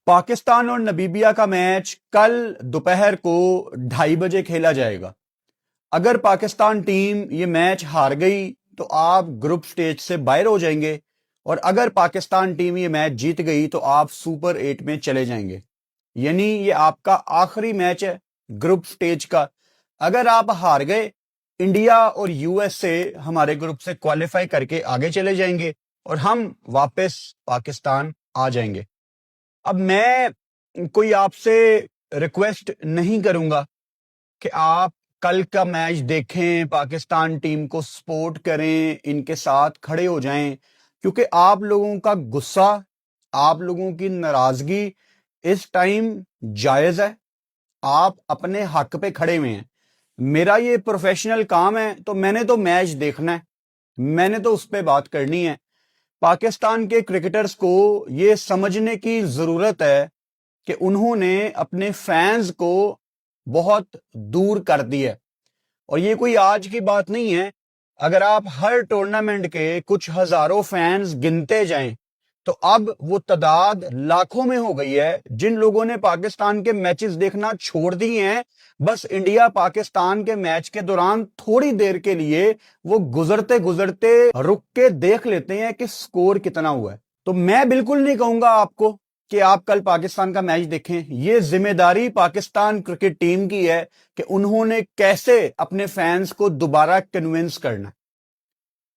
पाकिस्तान और नमीबिया का मैच कल दोपहर को 2:30 बजे खेला जाएगा। अगर पाकिस्तान टीम ये मैच हार गई तो आप ग्रुप स्टेज से बाहर हो जाएंगे, और अगर पाकिस्तान टीम ये मैच जीत गई तो आप सुपर 8 में चले जाएंगे। यानी ये आपका आखिरी मैच है ग्रुप स्टेज का। अगर आप हार गए, इंडिया और यूएसए हमारे ग्रुप से क्वालिफाई करके आगे चले जाएंगे और हम वापस पाकिस्तान आ जाएंगे। अब मैं कोई आपसे रिक्वेस्ट नहीं करूंगा कि आप कल का मैच देखें, पाकिस्तान टीम को सपोर्ट करें, इनके साथ खड़े हो जाएं, क्योंकि आप लोगों का गुस्सा, आप लोगों की नाराजगी इस टाइम जायज है। आप अपने हक पे खड़े हुए हैं। मेरा ये प्रोफेशनल काम है, तो मैंने तो मैच देखना है, मैंने तो उस पर बात करनी है। पाकिस्तान के क्रिकेटर्स को ये समझने की जरूरत है कि उन्होंने अपने फैंस को बहुत दूर कर दिया। और ये कोई आज की बात नहीं है। अगर आप हर टूर्नामेंट के कुछ हजारों फैंस गिनते जाएं तो अब वो तादाद लाखों में हो गई है जिन लोगों ने पाकिस्तान के मैचेस देखना छोड़ दिए हैं। बस इंडिया पाकिस्तान के मैच के दौरान थोड़ी देर के लिए वो गुजरते गुजरते रुक के देख लेते हैं कि स्कोर कितना हुआ है। तो मैं बिल्कुल नहीं कहूंगा आपको कि आप कल पाकिस्तान का मैच देखें। ये जिम्मेदारी पाकिस्तान क्रिकेट टीम की है कि उन्होंने कैसे अपने फैंस को दोबारा कन्विंस करना।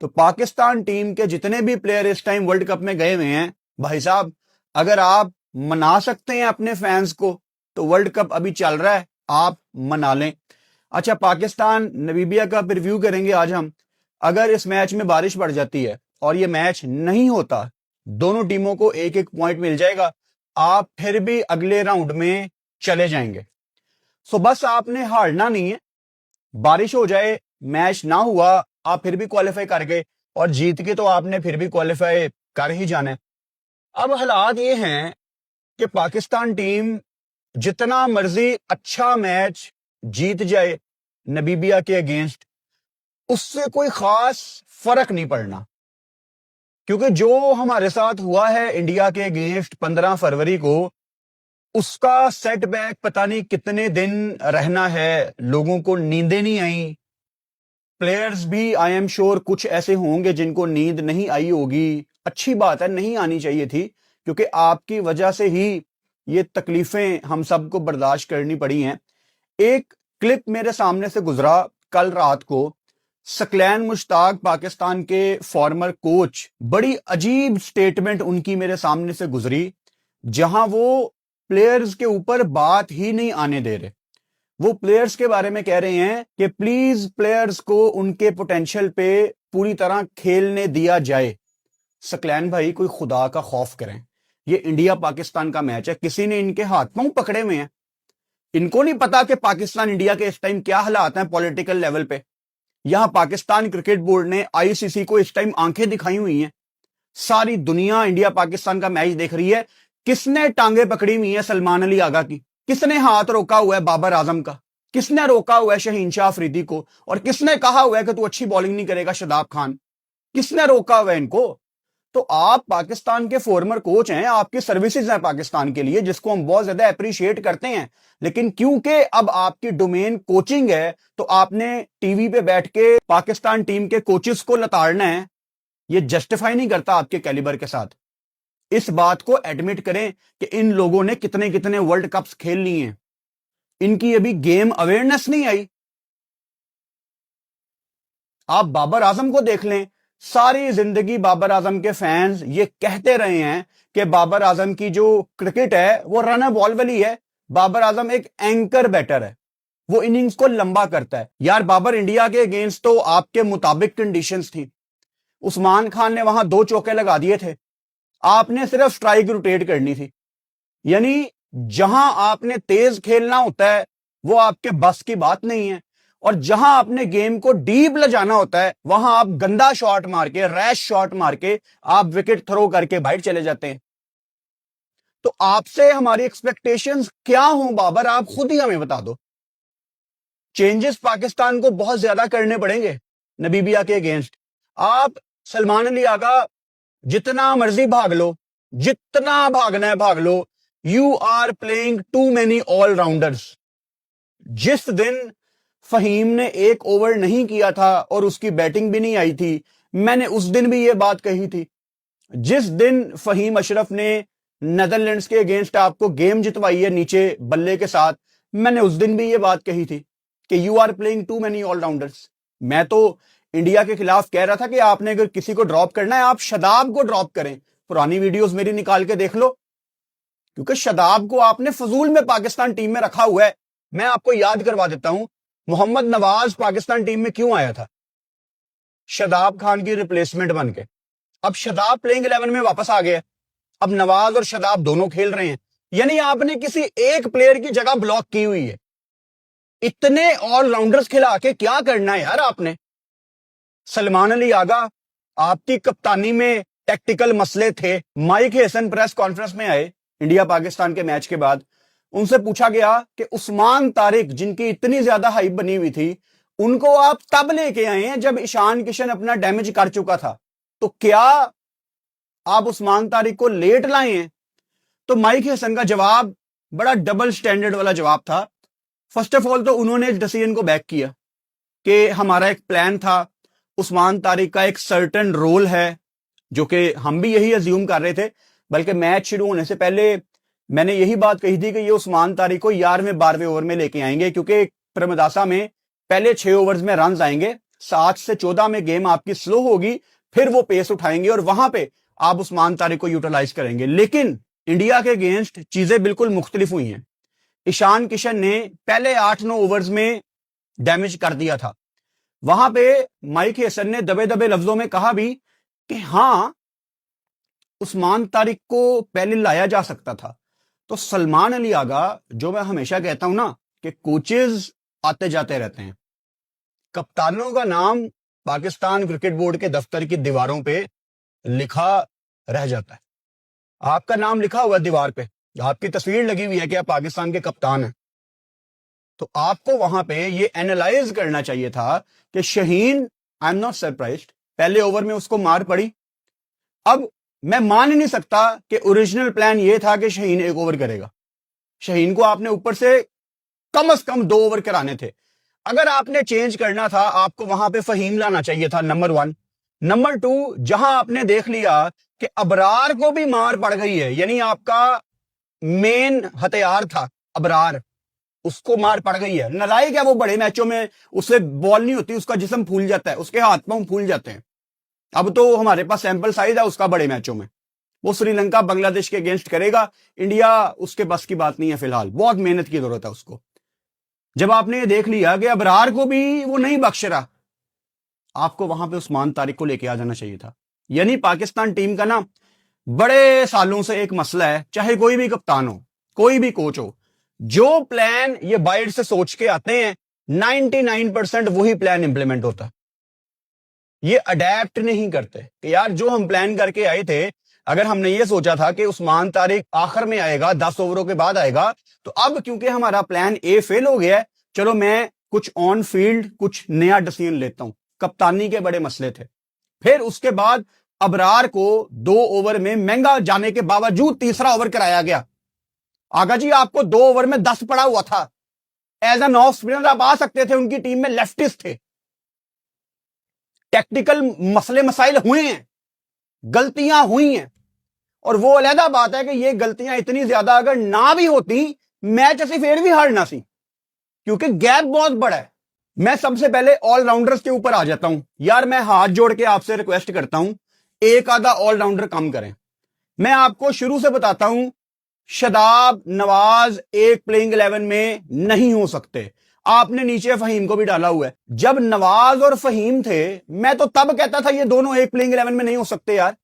तो पाकिस्तान टीम के जितने भी प्लेयर इस टाइम वर्ल्ड कप में गए हुए हैं, भाई साहब, अगर आप मना सकते हैं अपने फैंस को तो वर्ल्ड कप अभी चल रहा है, आप मना लें। अच्छा, पाकिस्तान नमीबिया का प्रीव्यू करेंगे आज हम। अगर इस मैच में बारिश पड़ जाती है और ये मैच नहीं होता, दोनों टीमों को एक एक पॉइंट मिल जाएगा, आप फिर भी अगले राउंड में चले जाएंगे। सो बस आपने हारना नहीं है। बारिश हो जाए, मैच ना हुआ, आप फिर भी क्वालिफाई कर गए, और जीत के तो आपने फिर भी क्वालिफाई कर ही जाना है। अब हालात ये हैं कि पाकिस्तान टीम जितना मर्जी अच्छा मैच जीत जाए नमीबिया के अगेंस्ट, उससे कोई खास फर्क नहीं पड़ना, क्योंकि जो हमारे साथ हुआ है इंडिया के अगेंस्ट 15 फरवरी को, उसका सेटबैक पता नहीं कितने दिन रहना है। लोगों को नींदें नहीं आई, प्लेयर्स भी आई एम श्योर कुछ ऐसे होंगे जिनको नींद नहीं आई होगी। अच्छी बात है, नहीं आनी चाहिए थी, क्योंकि आपकी वजह से ही ये तकलीफें हम सबको बर्दाश्त करनी पड़ी हैं। एक क्लिप मेरे सामने से गुजरा कल रात को। सकलैन मुश्ताक, पाकिस्तान के फॉर्मर कोच, बड़ी अजीब स्टेटमेंट उनकी मेरे सामने से गुजरी, जहां वो प्लेयर्स के ऊपर बात ही नहीं आने दे रहे। वो प्लेयर्स के बारे में कह रहे हैं कि प्लीज प्लेयर्स को उनके पोटेंशियल पे पूरी तरह खेलने दिया जाए। सकलैन भाई, कोई खुदा का खौफ करें। ये इंडिया पाकिस्तान का मैच है, किसी ने इनके हाथ पांव पकड़े हुए हैं। इनको नहीं पता कि पाकिस्तान इंडिया के इस टाइम क्या हालात हैं पॉलिटिकल लेवल पे। यहां पाकिस्तान क्रिकेट बोर्ड ने, आईसीसी को इस टाइम आंखें दिखाई हुई हैं। सारी दुनिया इंडिया पाकिस्तान का मैच देख रही है। किसने टांगे पकड़ी हुई है सलमान अली आगा की? किसने हाथ रोका हुआ है बाबर आजम का? किसने रोका हुआ है शहीन शाह अफरीदी को? और किसने कहा हुआ है कि तू अच्छी बॉलिंग नहीं करेगा शादाब खान? किसने रोका हुआ है इनको? तो आप पाकिस्तान के फॉर्मर कोच हैं, आपकी सर्विसेज हैं पाकिस्तान के लिए, जिसको हम बहुत ज्यादा अप्रिशिएट करते हैं। लेकिन क्योंकि अब आपकी डोमेन कोचिंग है, तो आपने टीवी पे बैठ के पाकिस्तान टीम के कोचेस को लताड़ना है। ये जस्टिफाई नहीं करता आपके कैलिबर के साथ। इस बात को एडमिट करें कि इन लोगों ने कितने कितने वर्ल्ड कप्स खेल लिए हैं, इनकी अभी गेम अवेयरनेस नहीं आई। आप बाबर आजम को देख लें, सारी जिंदगी बाबर आजम के फैंस ये कहते रहे हैं कि बाबर आजम की जो क्रिकेट है वो रन बॉल वाली है। बाबर आजम एक एंकर बैटर है, वो इनिंग्स को लंबा करता है। यार, बाबर इंडिया के अगेंस्ट तो आपके मुताबिक कंडीशंस थी। उस्मान खान ने वहां 2 चौके लगा दिए थे, आपने सिर्फ स्ट्राइक रोटेट करनी थी। यानी जहां आपने तेज खेलना होता है वो आपके बस की बात नहीं है, और जहां आपने गेम को डीप ले जाना होता है वहां आप गंदा शॉट मार के, रैश शॉट मार के आप विकेट थ्रो करके बाहर चले जाते हैं। तो आपसे हमारी एक्सपेक्टेशंस क्या हो बाबर, आप खुद ही हमें बता दो। चेंजेस पाकिस्तान को बहुत ज्यादा करने पड़ेंगे नमीबिया के अगेंस्ट। आप सलमान अली आगा जितना मर्जी भाग लो, जितना भागना है भाग लो, you are playing too many allrounders. जिस दिन फहीम ने एक ओवर नहीं किया था और उसकी बैटिंग भी नहीं आई थी, मैंने उस दिन भी यह बात कही थी। जिस दिन फहीम अशरफ ने नेदरलैंड्स के अगेंस्ट आपको गेम जितवाई है नीचे बल्ले के साथ, मैंने उस दिन भी यह बात कही थी कि you are playing too many allrounders. मैं तो इंडिया के खिलाफ कह रहा था कि आपने अगर किसी को ड्रॉप करना है, आप शादाब को ड्रॉप करें। पुरानी वीडियोस मेरी निकाल के देख लो, क्योंकि शादाब को आपने फजूल में पाकिस्तान टीम में रखा हुआ है। मैं आपको याद करवा देता हूं, मोहम्मद नवाज पाकिस्तान टीम में क्यों आया था? शादाब खान की रिप्लेसमेंट बन के। अब शादाब प्लेइंग 11 में वापस आ गया, अब नवाज और शादाब दोनों खेल रहे हैं, यानी आपने किसी एक प्लेयर की जगह ब्लॉक की हुई है। इतने ऑलराउंडर्स खिला के क्या करना है यार आपने? सलमान अली आगा, आपकी कप्तानी में टेक्टिकल मसले थे। माइक हैसन प्रेस कॉन्फ्रेंस में आए इंडिया पाकिस्तान के मैच के बाद, उनसे पूछा गया कि उस्मान तारिक जिनकी इतनी ज्यादा हाइप बनी हुई थी, उनको आप तब लेके आए हैं जब ईशान किशन अपना डैमेज कर चुका था, तो क्या आप उस्मान तारिक को लेट लाए हैं? तो माइक हैसन का जवाब बड़ा डबल स्टैंडर्ड वाला जवाब था। फर्स्ट ऑफ ऑल तो उन्होंने इस डिसीजन को बैक किया कि हमारा एक प्लान था, उस्मान तारिक का एक सर्टेन रोल है, जो कि हम भी यही अज्यूम कर रहे थे। बल्कि मैच शुरू होने से पहले मैंने यही बात कही थी कि ये उस्मान तारिक को 11वें 12वें ओवर में लेके आएंगे, क्योंकि प्रमदासा में पहले 6 ओवर्स में रन आएंगे, 7 से 14 में गेम आपकी स्लो होगी, फिर वो पेस उठाएंगे और वहां पे आप उस्मान तारिक को यूटिलाइज करेंगे। लेकिन इंडिया के अगेंस्ट चीजें बिल्कुल मुख्तलिफ हुई हैं। ईशान किशन ने पहले 8-9 ओवर्स में डैमेज कर दिया था। वहां पे माइक हैसन ने दबे दबे लफ्जों में कहा भी कि हां, उस्मान तारिक को पहले लाया जा सकता था। तो सलमान अली आगा, जो मैं हमेशा कहता हूं ना कि कोचेज आते जाते रहते हैं, कप्तानों का नाम पाकिस्तान क्रिकेट बोर्ड के दफ्तर की दीवारों पे लिखा रह जाता है। आपका नाम लिखा हुआ है दीवार पे, आपकी तस्वीर लगी हुई है कि आप पाकिस्तान के कप्तान हैं, तो आपको वहां पे ये एनालाइज करना चाहिए था कि Shaheen, I am not surprised, पहले ओवर में उसको मार पड़ी। अब मैं मान ही नहीं सकता कि ओरिजिनल प्लान ये था कि शहीन 1 ओवर करेगा। शहीन को आपने ऊपर से कम 2 ओवर कराने थे। अगर आपने चेंज करना था, आपको वहां पे फहीम लाना चाहिए था, नंबर 1। नंबर 2, जहां आपने देख लिया कि अबरार को भी मार पड़ गई है, यानी आपका मेन हथियार था अबरार, उसको मार पड़ गई है। नालायक है वो, बड़े मैचों में उससे बॉल नहीं होती, उसका जिस्म फूल जाता है, उसके हाथ पांव फूल जाते हैं। अब तो हमारे पास सैंपल साइज है उसका बड़े मैचों में, वो श्रीलंका बांग्लादेश के अगेंस्ट करेगा। इंडिया उसके बस की बात नहीं है, फिलहाल बहुत मेहनत की जरूरत है उसको। जब आपने ये देख लिया कि अबरार को भी वो नहीं बख्श रहा, आपको वहां पे उस्मान तारिक को लेके आ जाना चाहिए था। यानी पाकिस्तान टीम का ना बड़े सालों से एक मसला है, चाहे कोई भी कप्तान हो, कोई भी कोच हो, जो प्लान ये बाहर से सोच के आते हैं 99% वही प्लान इंप्लीमेंट होता है। ये अडेप्ट नहीं करते कि यार जो हम प्लान करके आए थे, अगर हमने ये सोचा था कि उस्मान तारिक आखिर में आएगा, 10 ओवरों के बाद आएगा, तो अब क्योंकि हमारा प्लान ए फेल हो गया है, चलो मैं कुछ ऑन फील्ड कुछ नया डिसीजन लेता हूं। कप्तानी के बड़े मसले थे। फिर उसके बाद अबरार को 2 ओवर में महंगा जाने के बावजूद तीसरा ओवर कराया गया। आगा जी, आपको 2 ओवर में 10 पड़ा हुआ था, एज एन ऑफ स्पिनर आप आ सकते थे, उनकी टीम में लेफ्टिस्ट थे। टेक्निकल मसले मसाइल हुए हैं, गलतियां हुई हैं, और वो अलहदा बात है कि ये गलतियां इतनी ज्यादा अगर ना भी होती, मैच ऐसे फिर भी हारना सी, क्योंकि गैप बहुत बड़ा है। मैं सबसे पहले ऑलराउंडर्स के ऊपर आ जाता हूं। यार मैं हाथ जोड़ के आपसे रिक्वेस्ट करता हूं, एक आधा ऑलराउंडर कम करें। मैं आपको शुरू से बताता हूं, शादाब, नवाज एक प्लेइंग 11 में नहीं हो सकते। आपने नीचे फहीम को भी डाला हुआ है। जब नवाज और फहीम थे, मैं तो तब कहता था ये दोनों एक प्लेइंग 11 में नहीं हो सकते यार।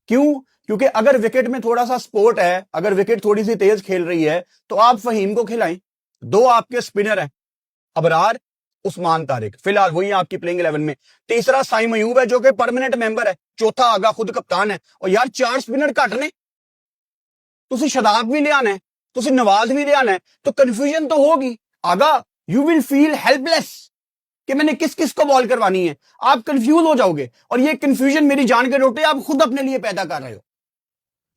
क्यों? क्योंकि अगर विकेट में थोड़ा सा स्पोर्ट है, अगर विकेट थोड़ी सी तेज खेल रही है, तो आप फहीम को खिलाएं। 2 आपके स्पिनर हैं, अबरार, उस्मान तारिक, फिलहाल वही आपकी प्लेइंग 11 में। तीसरा साइम अयूब है जो कि परमानेंट मेंबर है। चौथा आगा खुद कप्तान है। और यार 4 स्पिनर घट ने, तुसी शदाब भी ले आना है, तुसी नवाज भी ले आना है, तो कंफ्यूजन तो होगी। आगा यू विल फील हेल्पलेस कि मैंने किस किस को बॉल करवानी है, आप कंफ्यूज हो जाओगे, और ये कंफ्यूजन मेरी जान के रोटे आप खुद अपने लिए पैदा कर रहे हो।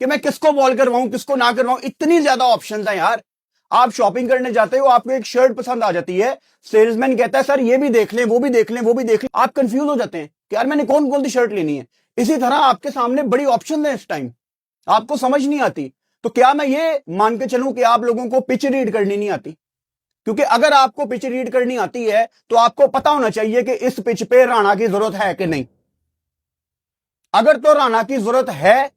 कि मैं किसको बॉल करवाऊं किसको ना करवाऊं। इतनी ज्यादा ऑप्शंस हैं यार। आप शॉपिंग करने जाते हो, आपको एक शर्ट पसंद आ जाती है, सेल्समैन कहता है सर ये भी देख लें, वो भी देख लें, वो भी देख लें, आप कंफ्यूज हो जाते हैं कि यार मैंने कौन कौन सी शर्ट लेनी है। इसी तरह आपके सामने बड़ी ऑप्शन है इस टाइम, आपको समझ नहीं आती। तो क्या मैं ये मान के चलूं कि आप लोगों को पिच रीड करनी नहीं आती? क्योंकि अगर आपको पिच रीड करनी आती है तो आपको पता होना चाहिए कि इस पिच पे राणा की जरूरत है कि नहीं। अगर तो राणा की जरूरत है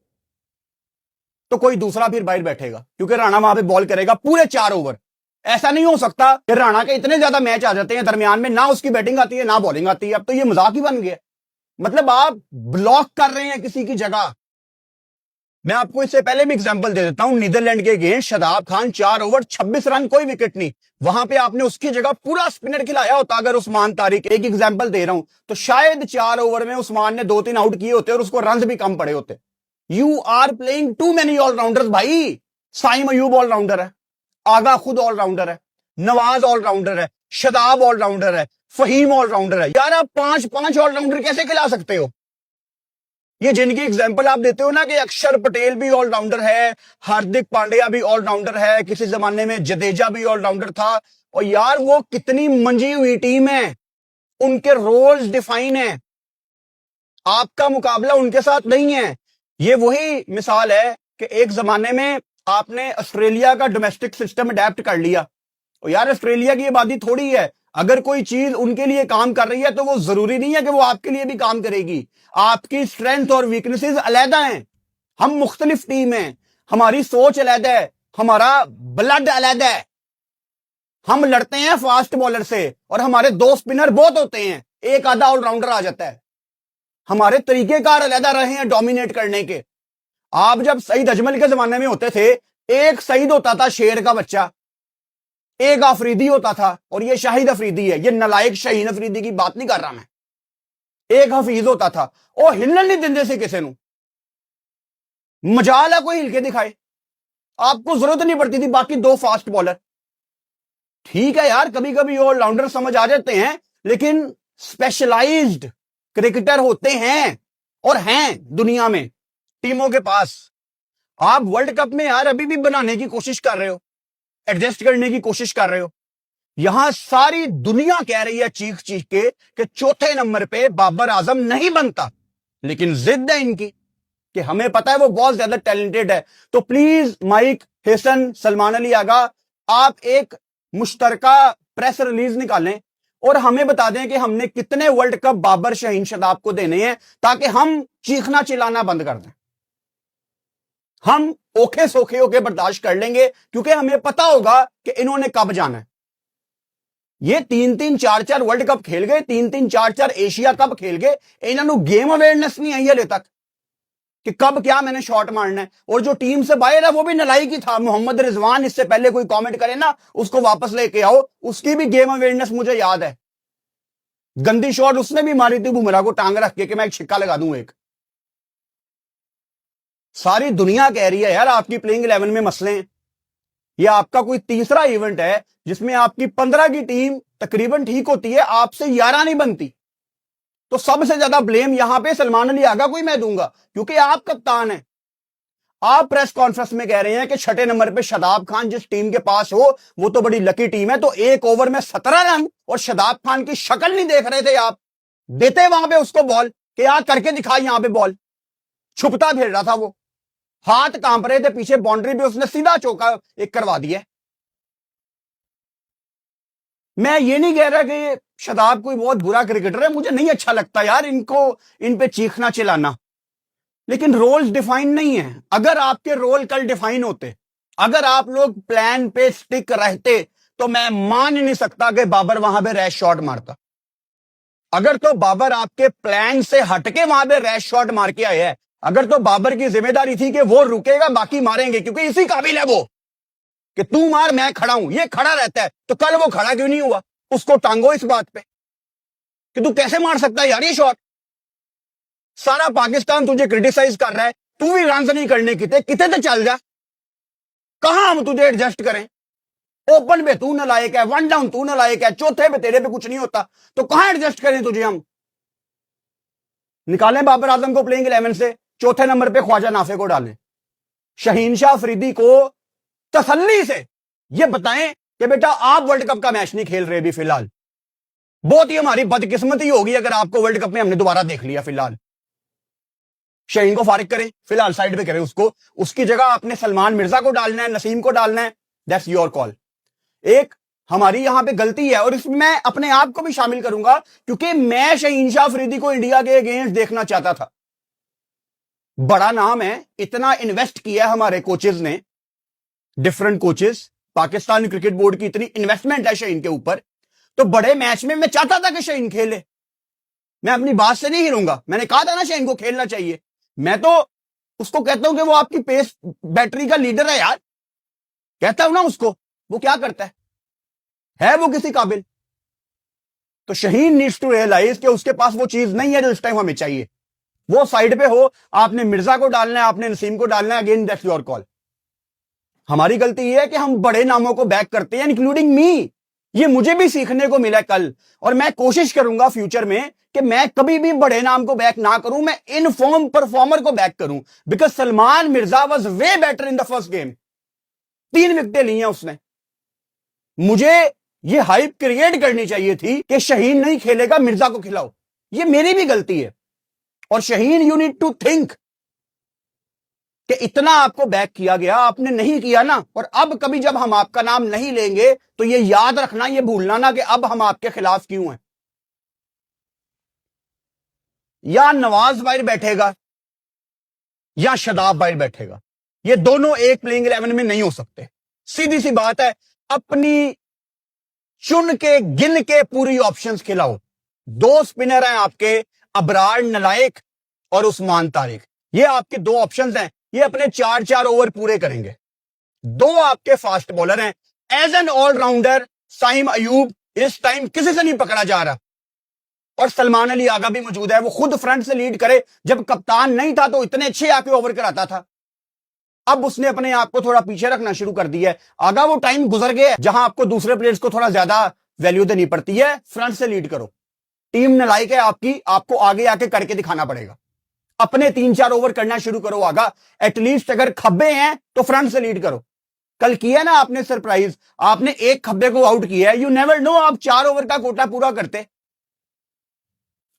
तो कोई दूसरा फिर बाहर बैठेगा, क्योंकि राणा वहां पे बॉल करेगा पूरे 4 ओवर। ऐसा नहीं हो सकता कि राणा के इतने ज्यादा मैच आ जाते हैं दरमियान में, ना उसकी बैटिंग आती है ना बॉलिंग आती है। अब तो ये मजाक ही बन गया। मतलब आप ब्लॉक कर रहे हैं किसी की जगह। मैं आपको इससे पहले भी एग्जांपल दे देता हूं, नीदरलैंड के against Shadab Khan 4 over 26 run, कोई विकेट नहीं। वहां पे आपने उसकी जगह पूरा स्पिनर खिलाया होता, अगर उस्मान तारिक, एक एग्जांपल दे रहा हूं, तो शायद 4 ओवर में उस्मान ने 2-3 आउट किए होते और उसको रन भी कम पड़े होते। You are playing too many allrounders भाई। साइम अयूब ऑलराउंडर है, आगा खुद ऑलराउंडर है, नवाज ऑलराउंडर है, शदाब ऑलराउंडर है, फहीम ऑलराउंडर है। यार आप 5-5 ऑलराउंडर कैसे खिला सकते हो? ये जिनकी एग्जांपल आप देते हो ना कि अक्षर पटेल भी ऑलराउंडर है, हार्दिक पांड्या भी ऑलराउंडर है, किसी जमाने में जडेजा भी ऑलराउंडर था। और यार वो कितनी मंजी हुई टीम है, उनके रोल्स डिफाइन है, आपका मुकाबला उनके साथ नहीं है। ये वही मिसाल है कि एक जमाने में आपने ऑस्ट्रेलिया का डोमेस्टिक सिस्टम अडेप्ट कर लिया। और यार ऑस्ट्रेलिया की आबादी थोड़ी है, अगर कोई चीज उनके लिए काम कर रही है तो वो जरूरी नहीं है कि वो आपके लिए भी काम करेगी। आपकी स्ट्रेंथ और वीकनेसेस अलग हैं, हम मुख्तलिफ टीम हैं, हमारी सोच अलग है, हमारा ब्लड अलग है। हम लड़ते हैं फास्ट बॉलर से और हमारे 2 स्पिनर बहुत होते हैं, एक आधा ऑलराउंडर आ जाता है। हमारे तरीकेकार अलग रहे हैं डोमिनेट करने के। आप जब सईद अजमल के जमाने में होते थे, एक सईद होता था शेर का बच्चा, एक अफरीदी होता था, और ये शाहिद अफरीदी है, ये नलायक शाहीन अफरीदी की बात नहीं कर रहा मैं। एक हफीज होता था, वो हिलन नहीं देंदे से किसी को। मजाल है कोई हिल के दिखाए, आपको जरूरत नहीं पड़ती थी बाकी 2 फास्ट बॉलर। ठीक है यार, कभी कभी ऑलराउंडर समझ आ जाते हैं, लेकिन स्पेशलाइज्ड क्रिकेटर होते हैं और हैं दुनिया में टीमों के पास। आप वर्ल्ड कप में यार अभी भी बनाने की कोशिश कर रहे हो, एडजस्ट करने की कोशिश कर रहे हो। यहां सारी दुनिया कह रही है चीख चीख के कि चौथे नंबर पे बाबर आजम नहीं बनता, लेकिन जिद है इनकी कि हमें पता है वो बहुत ज्यादा टैलेंटेड है। तो please Mike Hesson, Salman Ali Agha, आप एक मुश्तरका प्रेस रिलीज निकालें और हमें बता दें कि हमने कितने वर्ल्ड कप बाबर शाहीन शादाब को देने हैं, ताकि हम चीखना चिल्लाना बंद कर दें। हम ओखे सोखे होके बर्दाश्त कर लेंगे, क्योंकि हमें पता होगा कि इन्होंने कब जाना है। ये 3-3 4-4 वर्ल्ड कप खेल गए, 3-3 4-4 एशिया कप खेल गए, इन्होंने गेम अवेयरनेस नहीं आई हले तक कि कब क्या मैंने शॉट मारना है। और जो टीम से बाहर है वो भी नलायक ही था, मोहम्मद रिजवान। इससे पहले कोई कमेंट करे ना, उसको वापस लेके आओ, उसकी भी गेम अवेयरनेस मुझे याद है। गंदी शॉट उसने भी मारी थी बुमराह को टांग रख के कि मैं एक छिक्का लगा दूं एक। सारी दुनिया कह रही है यार आपकी प्लेइंग 11 में मसले हैं। यह आपका कोई तीसरा इवेंट है जिसमें आपकी 15 की टीम तकरीबन ठीक होती है, आपसे 11 नहीं बनती। तो सबसे ज्यादा ब्लेम यहां पे सलमान अली आगा को ही मैं दूंगा, क्योंकि आप कप्तान हैं। आप प्रेस कॉन्फ्रेंस में कह रहे हैं कि 6 नंबर पे शादाब खान जिस टीम के पास हो वो तो बड़ी लकी टीम है। तो 1 ओवर में 17 रन और शादाब खान की शक्ल नहीं देख रहे थे आप, देते वहां पे उसको बॉल कि यार करके दिखा, यहां पे बॉल छुपता फिर रहा था, वो हाथ कांप रहे थे पीछे बाउंड्री पे, उसने सीधा चौका एक करवा दिया। मैं ये नहीं कह रहा कि शादाब कोई बहुत बुरा क्रिकेटर है, मुझे नहीं अच्छा लगता यार इनको, इन पे चीखना चिल्लाना, लेकिन रोल्स डिफाइन नहीं है। अगर आपके रोल कल डिफाइन होते, अगर आप लोग प्लान पे स्टिक रहते, तो मैं मान नहीं सकता कि बाबर वहां पे रैश शॉट मारता। अगर तो बाबर आपके प्लान से हटके वहां पे रैश शॉट मार के आया है, अगर तो बाबर की जिम्मेदारी थी कि वो रुकेगा बाकी मारेंगे, क्योंकि इसी काबिल है वो कि तू मार मैं खड़ा हूं, ये खड़ा रहता है, तो कल वो खड़ा क्यों नहीं हुआ? उसको टांगो इस बात पे कि तू कैसे मार सकता है यार ये शॉट। सारा पाकिस्तान तुझे क्रिटिसाइज कर रहा है, तू भी रन नहीं करने किते तो चल जा, कहां हम तुझे एडजस्ट करें? ओपन पे तू नालायक है, 1 डाउन तू नालायक है, चौथे पे तेरे पे कुछ नहीं होता, तो कहां एडजस्ट करें तुझे हम? निकालें बाबर आजम को प्लेइंग 11 से, चौथे नंबर पे ख्वाजा नाफे को डालें। शाहीन शाह अफरीदी को तसल्ली से ये बताएं कि बेटा आप वर्ल्ड कप का मैच नहीं खेल रहे अभी फिलहाल, बहुत ही हमारी बदकिस्मती होगी अगर आपको वर्ल्ड कप में हमने दोबारा देख लिया। फिलहाल शाहीन को फारिग करें, फिलहाल साइड पे करें उसको, उसकी जगह आपने सलमान मिर्जा को डालना है, नसीम को डालना है, दैट्स योर कॉल। एक हमारी यहां पे गलती है और इसमें मैं अपने आप को भी शामिल करूंगा क्योंकि मैं शाहीन शाह अफरीदी को इंडिया के अगेंस्ट देखना चाहता था। बड़ा नाम है, इतना इन्वेस्ट किया है हमारे कोचेज ने, different coaches, Pakistan cricket board की इतनी इन्वेस्टमेंट है शाहीन के ऊपर, तो बड़े मैच में मैं चाहता था कि शाहीन खेले। मैं अपनी बात से नहीं हिलूंगा, मैंने कहा था ना शाहीन को खेलना चाहिए। मैं तो उसको कहता हूं कि वो आपकी पेस बैटरी का लीडर है यार, कहता हूं ना उसको, वो क्या करता है वो किसी काबिल? तो शाहीन नीड्स टू रियलाइज कि उसके पास वो चीज नहीं है जो इस टाइम हमें चाहिए। वो साइड पे हो, आपने मिर्जा को डालना है, आपने नसीम को डालना है, अगेन दैट्स योर कॉल। हमारी गलती यह है कि हम बड़े नामों को बैक करते हैं, इंक्लूडिंग मी। ये मुझे भी सीखने को मिला कल, और मैं कोशिश करूंगा फ्यूचर में कि मैं कभी भी बड़े नाम को बैक ना करूं, मैं इन फॉर्म परफॉर्मर को बैक करूं। Because Salman Mirza was way better in the first game, 3 विकेटें ली हैं उसने। मुझे ये हाइप क्रिएट करनी चाहिए थी कि शाहीन नहीं खेलेगा, मिर्जा को खिलाओ। ये मेरी भी गलती है। और Shaheen, you need to think कि इतना आपको बैक किया गया, आपने नहीं किया ना, और अब कभी जब हम आपका नाम नहीं लेंगे तो ये याद रखना, ये भूलना ना कि अब हम आपके खिलाफ क्यों हैं। या नवाज बाहर बैठेगा या शादाब बाहर बैठेगा, ये दोनों एक प्लेइंग 11 में नहीं हो सकते। सीधी सी बात है, अपनी चुन के गिन के पूरी ऑप्शंस खिलाओ। 2 स्पिनर हैं आपके, अबरार नलायक और उस्मान तारिक, ये आपके 2 ऑप्शंस हैं, ये अपने 4-4 ओवर पूरे करेंगे। 2 आपके फास्ट बॉलर हैं। As an allrounder Saim Ayub इस टाइम किसी से नहीं पकड़ा जा रहा, और सलमान अली आगा भी मौजूद है, वो खुद फ्रंट से लीड करे। जब कप्तान नहीं था तो इतने अच्छे आके ओवर कराता था, अब उसने अपने आप को थोड़ा पीछे रखना शुरू कर दिया है। आगा वो टाइम गुजर गया जहां आपको दूसरे प्लेयर्स को थोड़ा ज्यादा वैल्यू देनी पड़ती है, फ्रंट से लीड करो। टीम नालायक है आपकी, आपको आगे आके करके दिखाना पड़ेगा। अपने 3-4 ओवर करना शुरू करो आगा, एटलीस्ट अगर खब्बे हैं तो फ्रंट से लीड करो। कल किया ना आपने सरप्राइज, आपने एक खब्बे को आउट किया है। यू नेवर नो, आप 4 ओवर का कोटा पूरा करते,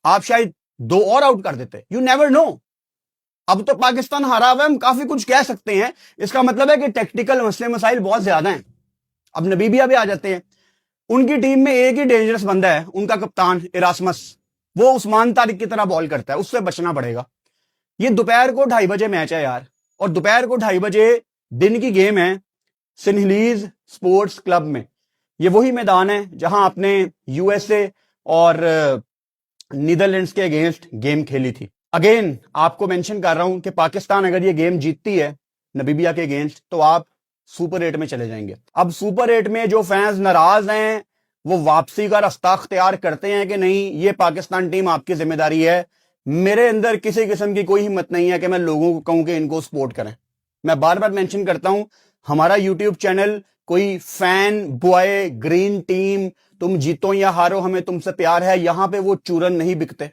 आप शायद 2 और आउट कर देते, यू नेवर नो। अब तो पाकिस्तान हारा हुआ है, हम काफी कुछ कह सकते हैं, इसका मतलब है कि टेक्टिकल मसले मसाइल बहुत ज्यादा हैं। अब नबीबिया भी आ जाते हैं, उनकी टीम में एक ही डेंजरस बंदा है, उनका कप्तान इरासमस, वो उस्मान तारिक की तरह बॉल करता है, उससे बचना पड़ेगा। ये दोपहर को 2:30 बजे मैच है यार, और दोपहर को 2:30 बजे दिन की गेम है सिनहलीज स्पोर्ट्स क्लब में। ये वही मैदान है जहां आपने यूएसए और नीदरलैंड्स के अगेंस्ट गेम खेली थी। अगेन आपको मेंशन कर रहा हूं कि पाकिस्तान अगर ये गेम जीतती है नबीबिया के अगेंस्ट तो आप सुपर 8 में चले जाएंगे। अब सुपर 8 में जो फैंस नाराज हैं वो वापसी का रास्ता अख्तियार करते हैं कि नहीं, ये पाकिस्तान टीम आपकी जिम्मेदारी है। मेरे अंदर किसी किस्म की कोई हिम्मत नहीं है कि मैं लोगों को कहूं कि इनको सपोर्ट करें। मैं बार बार मेंशन करता हूं, हमारा यूट्यूब चैनल कोई फैन बॉय ग्रीन टीम तुम जीतो या हारो हमें तुमसे प्यार है, यहां पे वो चूरन नहीं बिकते।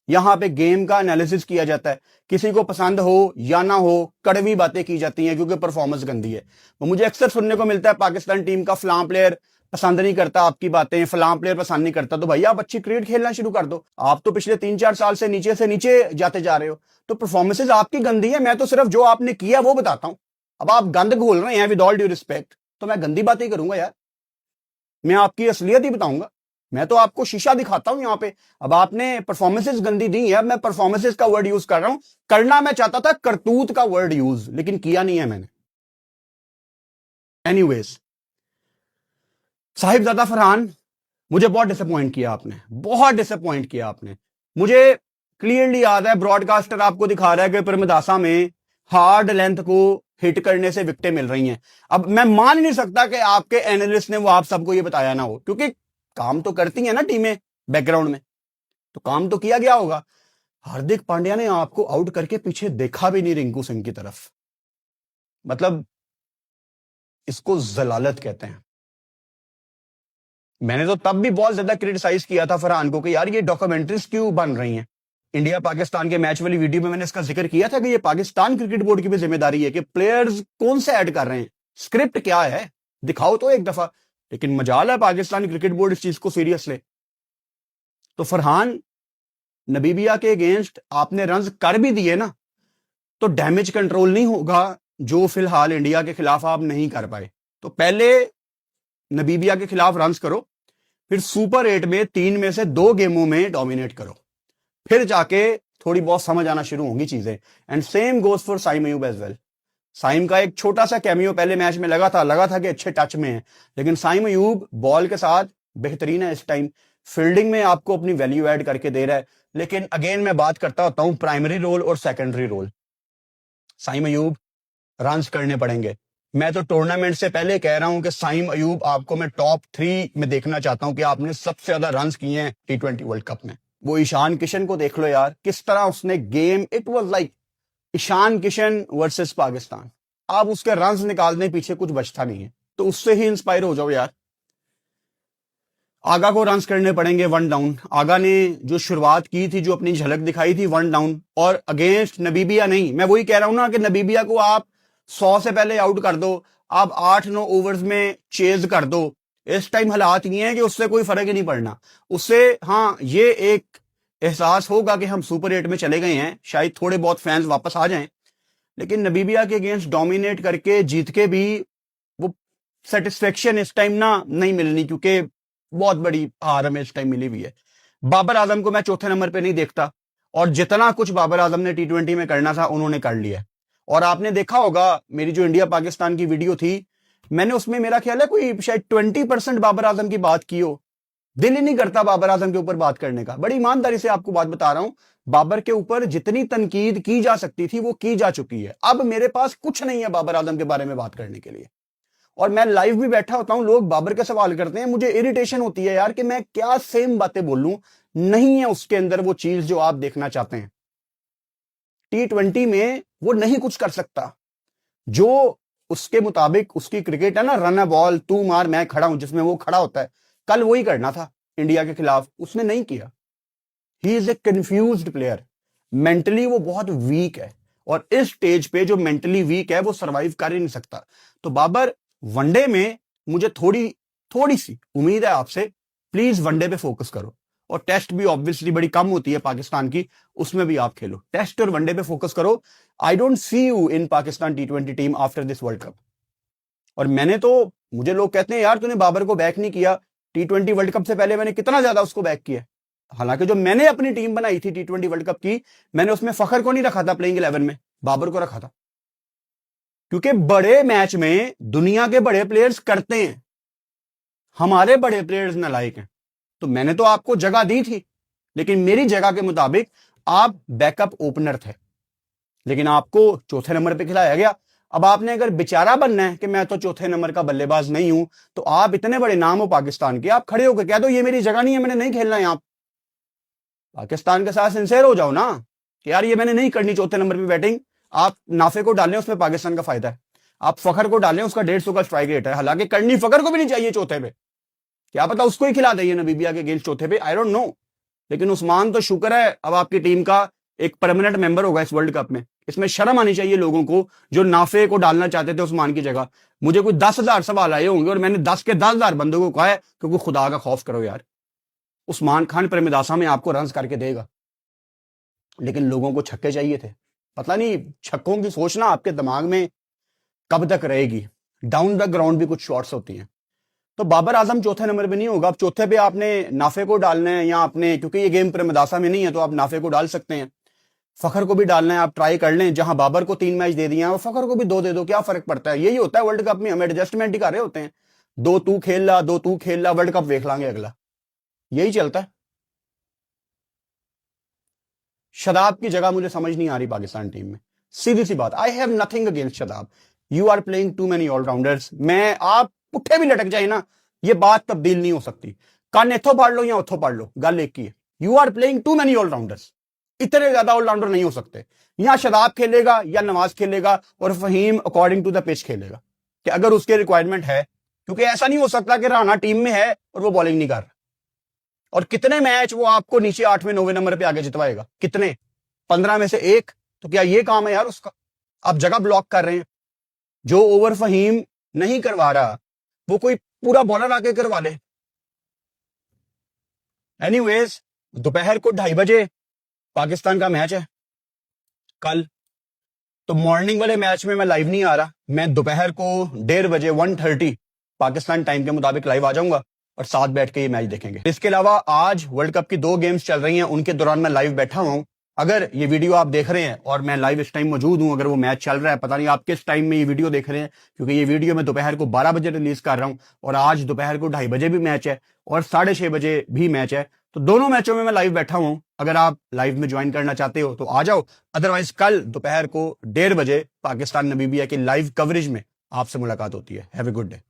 यहां पे गेम का एनालिसिस किया जाता है, किसी को पसंद हो या ना हो, कड़वी बातें की जाती हैं क्योंकि परफॉर्मेंस गंदी है। तो मुझे अक्सर सुनने को मिलता है पाकिस्तान टीम का फलां प्लेयर पसंद नहीं करता आपकी बातें, फलां प्लेयर पसंद नहीं करता। तो भाई आप अच्छी क्रिकेट खेलना शुरू कर दो, आप तो पिछले 3-4 साल से नीचे जाते जा रहे हो, तो परफॉर्मेंसेज आपकी गंदी है। मैं तो सिर्फ जो आपने किया वो बताता हूं। अब आप गंद घोल रहे हैं विद ऑल ड्यू रिस्पेक्ट, तो मैं गंदी बातें ही करूंगा यार, मैं आपकी असलियत ही बताऊंगा। मैं तो आपको शीशा दिखाता हूं यहां पे। अब आपने परफॉर्मेंसेस गंदी दी है, मैं परफॉर्मेंसेस का वर्ड यूज कर रहा हूं। करना मैं चाहता था करतूत का वर्ड यूज, लेकिन किया नहीं है मैंने। एनीवेज, साहिबजादा फरहान, मुझे बहुत डिसअपॉइंट किया आपने, बहुत डिसअपॉइंट किया आपने। मुझे क्लियरली याद है ब्रॉडकास्टर आपको दिखा रहा है कि प्रमदासा में हार्ड लेंथ को हिट करने से विकेटें मिल रही हैं। अब मैं मान नहीं सकता कि आपके एनालिस्ट ने वो आप सबको ये बताया ना हो, क्योंकि काम तो करती हैं ना टीमें बैकग्राउंड में, तो काम तो किया गया होगा। हार्दिक पांड्या ने आपको आउट करके पीछे देखा भी नहीं रिंकू सिंह की तरफ, मतलब इसको जलालत कहते हैं। मैंने तो तब भी बहुत ज्यादा क्रिटिसाइज किया था फरहान को कि यार ये डॉक्यूमेंट्रीज क्यों बन रही हैं, इंडिया पाकिस्तान के मैच वाली वीडियो में मैंने इसका जिक्र किया था कि ये पाकिस्तान क्रिकेट बोर्ड की भी जिम्मेदारी है कि प्लेयर्स कौन से ऐड कर रहे हैं, स्क्रिप्ट क्या है, दिखाओ तो एक दफा। लेकिन मजाल है पाकिस्तान क्रिकेट बोर्ड इस चीज को सीरियस ले। तो फरहान, नबीबिया के अगेंस्ट आपने रन कर भी दिए ना, तो डैमेज कंट्रोल नहीं होगा जो फिलहाल इंडिया के खिलाफ आप नहीं कर पाए। तो पहले नबीबिया के खिलाफ रन करो, फिर सुपर 8 में 3 में से 2 गेमों में डोमिनेट करो, फिर जाके थोड़ी बहुत समझ आना शुरू होंगी चीजें। And same goes for Saim Ayub as well. Saim का एक छोटा सा कैमियो पहले मैच में लगा था कि अच्छे टच में है, लेकिन साइम अयूब बॉल के साथ बेहतरीन है इस टाइम, फील्डिंग में आपको अपनी वैल्यू ऐड करके दे रहा है। लेकिन अगेन मैं बात करता होता हूं प्राइमरी रोल और secondary role. Saim Ayub run करने पड़ेंगे। मैं तो टूर्नामेंट से पहले कह रहा हूं कि साइम अयूब आपको मैं टॉप 3 में देखना चाहता हूं कि आपने सबसे ज्यादा रन किए हैं T20 वर्ल्ड कप में। वो ईशान किशन को देख लो यार, किस तरह उसने game, it was like Ishan Kishan versus Pakistan. आप उसके रन निकालने पीछे कुछ बचता नहीं है, तो उससे ही इंस्पायर हो जाओ यार। आगा को रन करने पड़ेंगे 1 डाउन। आगा ने जो शुरुआत की थी, जो अपनी झलक दिखाई थी 1 डाउन, और अगेंस्ट नबीबिया नहीं। मैं वही कह रहा हूं ना कि नबीबिया को आप 100 से पहले आउट कर दो, आप 8-9 ओवर्स में चेज कर दो। इस टाइम हालात ये हैं कि उससे कोई फर्क ही नहीं पड़ना। उससे हाँ, ये एक एहसास होगा कि हम सुपर 8 में चले गए हैं, शायद थोड़े बहुत फैंस वापस आ जाएं, लेकिन नबीबिया के अगेंस्ट डोमिनेट करके जीत के भी वो सेटिस्फेक्शन इस टाइम ना नहीं मिलनी, क्योंकि बहुत बड़ी हार हमें इस टाइम मिली हुई है। बाबर आजम को मैं चौथे नंबर पे नहीं देखता, और जितना कुछ बाबर आजम ने T20 में करना था उन्होंने कर लिया। और आपने देखा होगा मेरी जो इंडिया पाकिस्तान की वीडियो थी, मैंने उसमें मेरा ख्याल है कोई शायद 20% बाबर आजम की बात की हो। दिल ही नहीं करता बाबर आजम के ऊपर बात करने का। बड़ी ईमानदारी से आपको बात बता रहा हूं, बाबर के ऊपर जितनी तनकीद की जा सकती थी वो की जा चुकी है। अब मेरे पास कुछ नहीं है बाबर आजम के बारे में बात करने के लिए। और मैं लाइव भी बैठा होता हूं, लोग बाबर के सवाल करते हैं, मुझे इरिटेशन होती है यार कि मैं क्या सेम बातें बोलूं। नहीं है उसके अंदर वो चीज जो आप देखना चाहते हैं। T20 में वो नहीं कुछ कर सकता। जो उसके मुताबिक उसकी क्रिकेट है ना, रन अ बॉल, तू मार मैं खड़ा हूं, जिसमें वो खड़ा होता है, कल वही करना था इंडिया के खिलाफ, उसने नहीं किया। He is a confused player, mentally वो बहुत वीक है, और इस स्टेज पे जो मेंटली वीक है वो सरवाइव कर ही नहीं सकता। तो बाबर, वनडे में मुझे थोड़ी सी उम्मीद है आपसे, प्लीज वनडे पे फोकस करो। और टेस्ट भी ऑब्वियसली बड़ी कम होती है पाकिस्तान की, उसमें भी आप खेलो। टेस्ट और वनडे पे फोकस करो। I don't see you in Pakistan T20 team after this world cup. और मुझे लोग कहते हैं यार तूने बाबर को बैक नहीं किया, T20 वर्ल्ड कप से पहले मैंने कितना ज्यादा उसको बैक किया। हालांकि जो मैंने अपनी टीम बनाई थी T20 वर्ल्ड कप की, मैंने उसमें फखर को नहीं रखा था प्लेइंग 11 में, बाबर को रखा था। क्योंकि बड़े मैच में दुनिया के बड़े प्लेयर्स करते हैं, हमारे बड़े प्लेयर्स नालायक हैं। तो मैंने तो आपको जगह दी थी, लेकिन मेरी जगह के मुताबिक आप बैकअप ओपनर थे, लेकिन आपको चौथे नंबर पे खिलाया गया। अब आपने अगर बेचारा बनना है कि मैं तो चौथे नंबर का बल्लेबाज नहीं हूं, तो आप इतने बड़े नाम हो पाकिस्तान के, आप खड़े होकर कह दो ये मेरी जगह नहीं है, मैंने नहीं खेलना है। आप पाकिस्तान के साथ सिंसेयर हो जाओ ना कि यार ये मैंने नहीं करनी चौथे नंबर पे बैटिंग। आप नाफे को डालें, उसमें पाकिस्तान का फायदा है। आप फखर को डालें, उसका 150 का स्ट्राइक रेट है, हालांकि करनी फखर को भी नहीं चाहिए चौथे पे, क्या पता उसको ही खिला दे नबीबिया के अगेंस्ट चौथे पे, आई डोंट नो। लेकिन उस्मान तो शुक्र है अब आपकी टीम का एक परमानेंट मेंबर होगा इस वर्ल्ड कप में। इसमें शर्म आनी चाहिए लोगों को जो नाफे को डालना चाहते थे उस्मान की जगह। मुझे कोई 10,000 सवाल आए होंगे और मैंने 10 के 10,000 बंदों को कहा है क्योंकि खुदा का खौफ करो यार, उस्मान खान प्रेमदासा में आपको रन करके देगा, लेकिन लोगों को छक्के चाहिए थे। पता नहीं छक्कों की सोचना आपके दिमाग में कब तक रहेगी। डाउन द ग्राउंड भी कुछ शॉट्स होती हैं। तो बाबर आजम चौथे नंबर पे नहीं होगा। अब चौथे पे आपने नाफे को डालना है, या आपने, क्योंकि ये गेम प्रेमदासा में नहीं है, तो आप नाफे को डाल सकते हैं, फखर को भी डालना है, आप ट्राई कर लें। जहां बाबर को 3 मैच दे दिए हैं और फखर को भी 2 दे दो, क्या फर्क पड़ता है। यही होता है वर्ल्ड कप में, हम एडजस्टमेंट ही कर रहे होते हैं। 2 तू खेल ला, 2 तू खेल ला, वर्ल्ड कप देख लांगे अगला, यही चलता है। शदाब की जगह मुझे समझ नहीं आ रही पाकिस्तान टीम में, सीधी सी बात। I have nothing against Shadab, you are playing too many allrounders. मैं आप पुट्ठे भी लटक जाए ना, ये बात तब्दील नहीं हो सकती। कान इथों पढ़ लो या उथों पढ़ लो, गल एक ही है। You are playing too many allrounders, इतने ज्यादा ऑलराउंडर नहीं हो सकते। यहां शदाब खेलेगा या नवाज खेलेगा और Faheem according to the pitch खेलेगा, कि अगर उसके रिक्वायरमेंट है। क्योंकि ऐसा नहीं हो सकता कि राना टीम में है और वो बॉलिंग नहीं कर रहा। और कितने मैच वो आपको नीचे 8वें 9वें नंबर पे आगे जितवाएगा? कितने? 15 में से एक? तो क्या ये काम है यार उसका? आप जगह ब्लॉक कर रहे हैं। जो ओवर फहीम नहीं करवा रहा वो कोई पूरा बॉलर आके करवा ले। एनीवेज, दोपहर को 2:30 बजे पाकिस्तान का मैच है कल। तो मॉर्निंग वाले मैच में मैं लाइव नहीं आ रहा, मैं दोपहर को 1:30 बजे 1:30 पाकिस्तान टाइम के मुताबिक लाइव आ जाऊंगा और साथ बैठ के ये मैच देखेंगे। इसके अलावा आज वर्ल्ड कप की 2 गेम्स चल रही हैं, उनके दौरान मैं लाइव बैठा हुआ हूं। अगर ये वीडियो आप देख रहे हैं और मैं लाइव इस टाइम मौजूद हूं, अगर वो मैच चल रहा है, पता नहीं आप किस टाइम में ये वीडियो देख रहे हैं, क्योंकि ये वीडियो मैं दोपहर को 12 बजे रिलीज कर रहा हूं और आज दोपहर को 2:30 बजे भी मैच है और 6:30 बजे भी मैच है। तो दोनों मैचों में मैं लाइव बैठा हूं। अगर आप लाइव में ज्वाइन करना चाहते हो तो आ जाओ, अदरवाइज कल दोपहर को 1:30 बजे पाकिस्तान नमीबिया की लाइव कवरेज में आपसे मुलाकात होती है। Have a good day.